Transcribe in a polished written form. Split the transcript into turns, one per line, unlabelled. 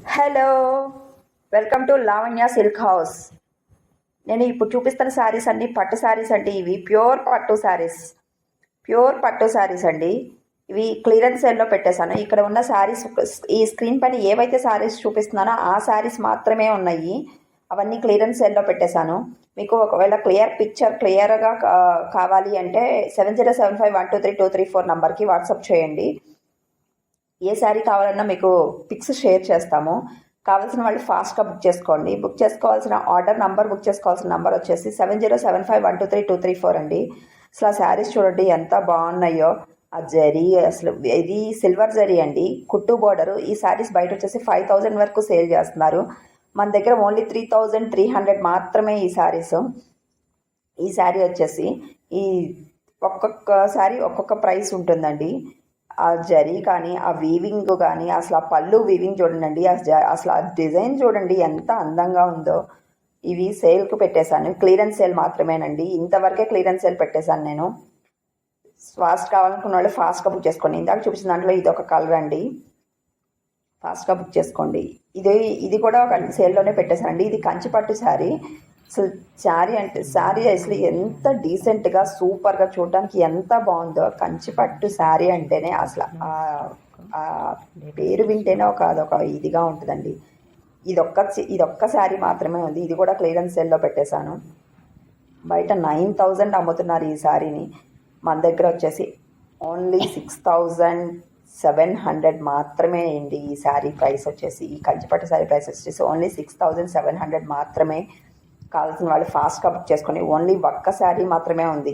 Hello, welcome to Lavanya silk house. నేను ఇప్పుడు చూపిస్తున్న శారీస్ అన్ని పట్టు శారీస్ అండి. ఇవి ప్యూర్ పట్టు శారీస్ అండి. ఇవి క్లియరెన్స్ సేల్లో పెట్టేశాను. ఇక్కడ ఉన్న శారీస్, ఈ స్క్రీన్ పైన ఏవైతే శారీస్ చూపిస్తున్నానో ఆ శారీస్ మాత్రమే ఉన్నాయి. అవన్నీ క్లియరెన్స్ సేల్లో పెట్టేశాను. మీకు ఒకవేళ పిక్చర్ క్లియర్గా కావాలి అంటే 7075123234 నెంబర్కి వాట్సాప్ చేయండి. ఏ శారీ కావాలన్నా మీకు పిక్స్ షేర్ చేస్తాము. కావాల్సిన వాళ్ళు ఫాస్ట్గా బుక్ చేసుకోండి. బుక్ చేసుకోవాల్సిన బుక్ చేసుకోవాల్సిన నంబర్ వచ్చేసి 7075123234 అండి. అసలు ఆ శారీస్ చూడండి ఎంత బాగున్నాయో. ఆ జరీ అసలు ఇది సిల్వర్ జరీ అండి, కుట్టు బోర్డరు. ఈ శారీస్ బయట వచ్చేసి 5000 వరకు సేల్ చేస్తున్నారు. మన దగ్గర ఓన్లీ 3300 మాత్రమే ఈ శారీస్. ఈ శారీ వచ్చేసి ఈ ఒక్కొక్క శారీ ఒక్కొక్క ప్రైస్ ఉంటుందండి. ఆ జరీ కానీ, ఆ వీవింగ్ కానీ, అసలు ఆ పళ్ళు వీవింగ్ చూడండి, అసలు ఆ డిజైన్ చూడండి ఎంత అందంగా ఉందో. ఇవి సేల్కి పెట్టేశాను. క్లియరెన్స్ సేల్ మాత్రమేనండి. ఇంతవరకే క్లియరెన్స్ సేల్ పెట్టేశాను నేను. ఫాస్ట్ కావాలనుకున్న వాళ్ళు ఫాస్ట్గా బుక్ చేసుకోండి. ఇందాక చూపించిన దాంట్లో ఇది ఒక కలర్ అండి. ఫాస్ట్గా బుక్ చేసుకోండి. ఇది కూడా ఒక సేల్లోనే పెట్టేశానండి. ఇది కంచిపట్టు శారీ. అసలు శారీ అసలు ఎంత డీసెంట్గా సూపర్గా చూడడానికి ఎంత బాగుందో. కంచిపట్టు శారీ అంటేనే అసలు పేరు వింటేనే అదొక ఇదిగా ఉంటుందండి. ఇదొక్క శారీ మాత్రమే ఉంది. ఇది కూడా క్లియరెన్స్ సేల్లో పెట్టేశాను. బయట 9000 అమ్ముతున్నారు ఈ శారీని. మన దగ్గర వచ్చేసి ఓన్లీ 6700 మాత్రమే అండి. ఈ శారీ ప్రైస్ వచ్చేసి, ఈ కంచిపట్టు శారీ ప్రైస్ వచ్చేసి ఓన్లీ 6700 మాత్రమే. కావాల్సిన వాళ్ళు ఫాస్ట్గా బుక్ చేసుకొని, ఓన్లీ ఒక్క శారీ మాత్రమే ఉంది.